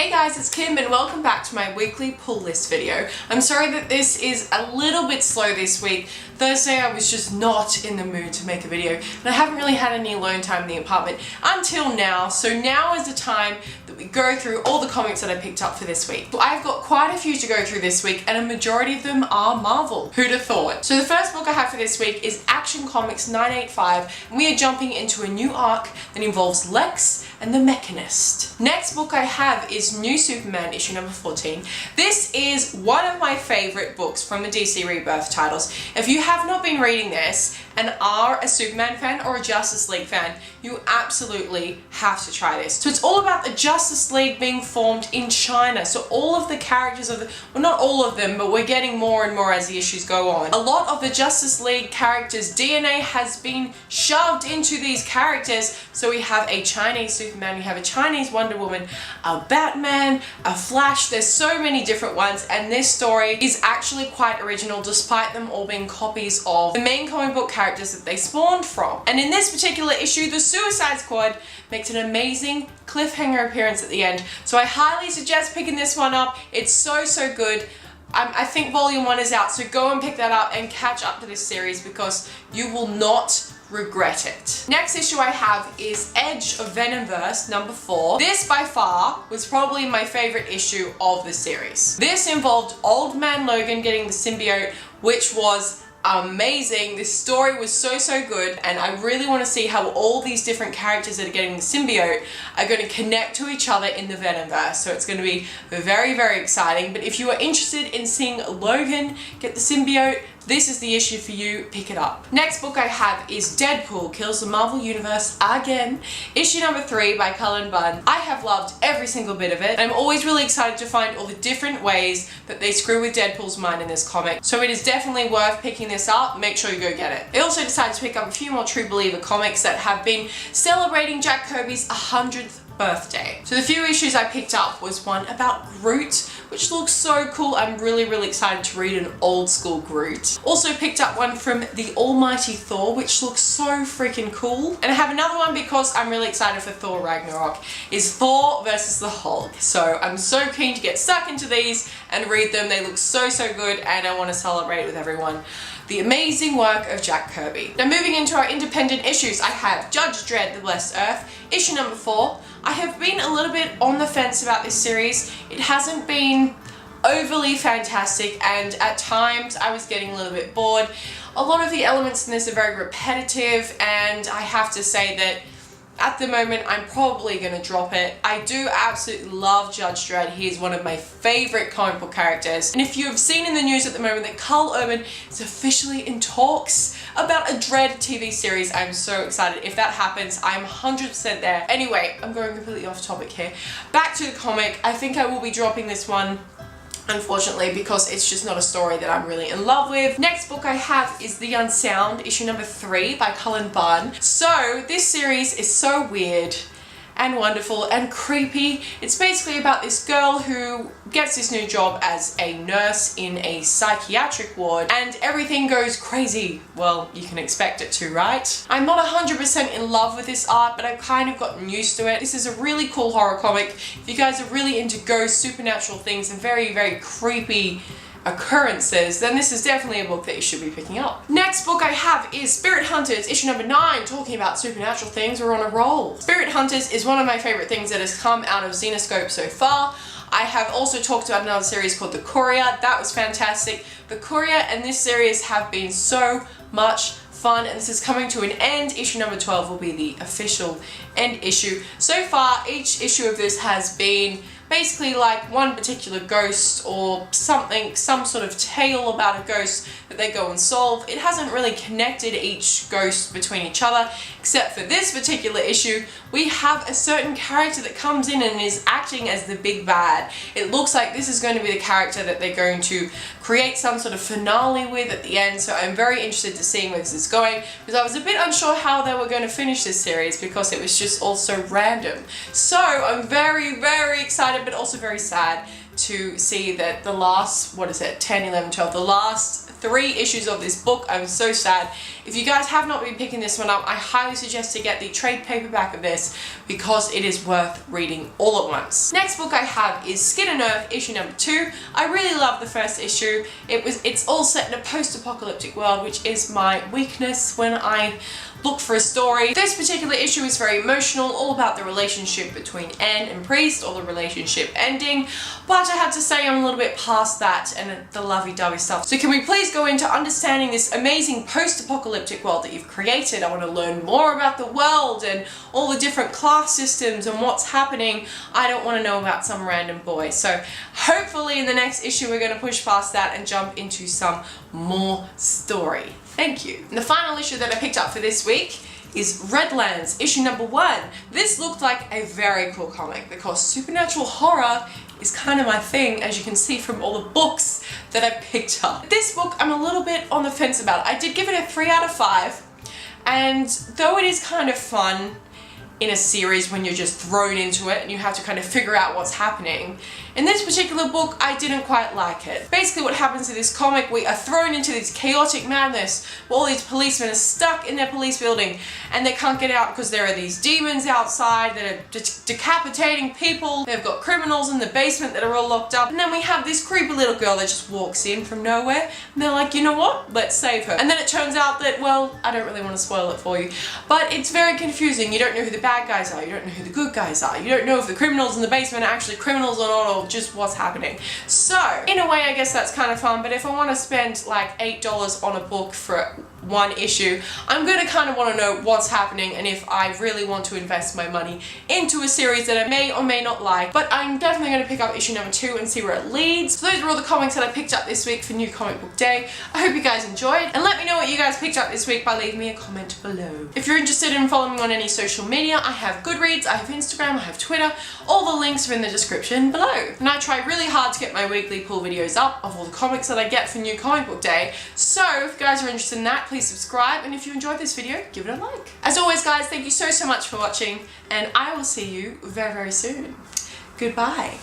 Hey guys, it's Kim and welcome back to my weekly pull list video. I'm sorry that this is a little bit slow this week. Thursday I was just not in the mood to make a video and I haven't really had any alone time in the apartment until now. So now is the time that we go through all the comics that I picked up for this week. So I've got quite a few to go through this week and a majority of them are Marvel. Who'd have thought? So the first book I have for this week is Action Comics 985 and we are jumping into a new arc that involves Lex and the Mechanist. Next book I have is New Superman issue number 14. This is one of my favorite books from the DC Rebirth titles. If you have not been reading this and are a Superman fan or a Justice League fan, you absolutely have to try this. So it's all about the Justice League being formed in China. So all of the characters of the, well, not all of them, but we're getting more and more as the issues go on. A lot of the Justice League characters' DNA has been shoved into these characters. So we have a Chinese Superman, we have a Chinese Wonder Woman, a Batman, a Flash. There's so many different ones, and this story is actually quite original despite them all being copies of the main comic book characters that they spawned from. And in this particular issue, the Suicide Squad makes an amazing cliffhanger appearance at the end. So I highly suggest picking this one up. It's so good. I think volume 1 is out, so go and pick that up and catch up to this series because you will not regret it. Next issue I have is Edge of VENOMVERSE number 4. This by far was probably my favorite issue of the series. This involved Old Man Logan getting the symbiote, which was amazing. This story was so good, and I really want to see how all these different characters that are getting the symbiote are going to connect to each other in the Venomverse. So it's going to be very exciting. But if you are interested in seeing Logan get the symbiote, this is the issue for you. Pick it up. Next book I have is Deadpool Kills the Marvel Universe Again, issue number 3 by Cullen Bunn. I have loved every single bit of it. I'm always really excited to find all the different ways that they screw with Deadpool's mind in this comic. So it is definitely worth picking this up. Make sure you go get it. I also decided to pick up a few more True Believer comics that have been celebrating Jack Kirby's 100th birthday. So the few issues I picked up was one about Groot, which looks so cool. I'm really excited to read an old school Groot. Also picked up one from the almighty Thor, which looks so freaking cool. And I have another one because I'm really excited for Thor Ragnarok, is Thor versus the Hulk. So I'm so keen to get stuck into these and read them. They look so good, and I want to celebrate with everyone the amazing work of Jack Kirby. Now moving into our independent issues, I have Judge Dredd, The Blessed Earth, issue number 4. I have been a little bit on the fence about this series. It hasn't been overly fantastic, and at times I was getting a little bit bored. A lot of the elements in this are very repetitive, and I have to say that at the moment, I'm probably going to drop it. I do absolutely love Judge Dredd. He is one of my favorite comic book characters. And if you have seen in the news at the moment that Carl Urban is officially in talks about a Dredd TV series, I'm so excited. If that happens, I'm 100% there. Anyway, I'm going completely off topic here. Back to the comic. I think I will be dropping this one, unfortunately, because it's just not a story that I'm really in love with. Next book I have is The Unsound, issue number 3 by Cullen Bunn. So this series is so weird and wonderful and creepy. It's basically about this girl who gets this new job as a nurse in a psychiatric ward, and everything goes crazy. Well, you can expect it to, right? I'm not 100% in love with this art, but I've kind of gotten used to it. This is a really cool horror comic. If you guys are really into ghosts, supernatural things, and very creepy occurrences, then this is definitely a book that you should be picking up. Next book I have is Spirit Hunters, issue number 9, talking about supernatural things. We're on a roll. Spirit Hunters is one of my favorite things that has come out of Zenoscope so far. I have also talked about another series called The Courier. That was fantastic. The Courier and this series have been so much fun, and this is coming to an end. Issue number 12 will be the official end issue. So far, each issue of this has been basically like one particular ghost or something, some sort of tale about a ghost that they go and solve. It hasn't really connected each ghost between each other, except for this particular issue. We have a certain character that comes in and is acting as the big bad. It looks like this is going to be the character that they're going to create some sort of finale with at the end, so I'm very interested to seeing where this is going, because I was a bit unsure how they were going to finish this series because it was just all so random. So I'm very excited, but also very sad to see that the last, 10, 11, 12, the last 3 issues of this book. I'm so sad. If you guys have not been picking this one up, I highly suggest to get the trade paperback of this because it is worth reading all at once. Next book I have is Skin and Earth, issue number 2. I really love the first issue. It's all set in a post-apocalyptic world, which is my weakness when I look for a story. This particular issue is very emotional, all about the relationship between Anne and Priest, or the relationship ending, but I have to say I'm a little bit past that and the lovey-dovey stuff. So can we please go into understanding this amazing post-apocalyptic world that you've created? I want to learn more about the world and all the different class systems and what's happening. I don't want to know about some random boy. So hopefully in the next issue we're going to push past that and jump into some more story. Thank you. And the final issue that I picked up for this week is REDLANDS, issue number 1. This looked like a very cool comic because supernatural horror is kind of my thing, as you can see from all the books that I picked up. This book I'm a little bit on the fence about. I did give it a 3 out of 5, and though it is kind of fun in a series when you're just thrown into it and you have to kind of figure out what's happening, in this particular book I didn't quite like it. Basically what happens in this comic, we are thrown into this chaotic madness where all these policemen are stuck in their police building and they can't get out because there are these demons outside that are decapitating people. They've got criminals in the basement that are all locked up, and then we have this creepy little girl that just walks in from nowhere and they're like, you know what, let's save her. And then it turns out that, well, I don't really want to spoil it for you, but it's very confusing. You don't know who the bad guys are, you don't know who the good guys are, you don't know if the criminals in the basement are actually criminals or not, or just what's happening. So in a way I guess that's kind of fun, but if I want to spend like $8 on a book for 1 issue, I'm going to kind of want to know what's happening and if I really want to invest my money into a series that I may or may not like. But I'm definitely going to pick up issue number 2 and see where it leads. So those were all the comics that I picked up this week for New Comic Book Day. I hope you guys enjoyed, and let me know what you guys picked up this week by leaving me a comment below. If you're interested in following me on any social media, I have Goodreads, I have Instagram, I have Twitter. All the links are in the description below. And I try really hard to get my weekly pull videos up of all the comics that I get for New Comic Book Day. So if you guys are interested in that, please subscribe, and if you enjoyed this video, give it a like. As always guys, thank you so much for watching, and I will see you very, very soon. Goodbye.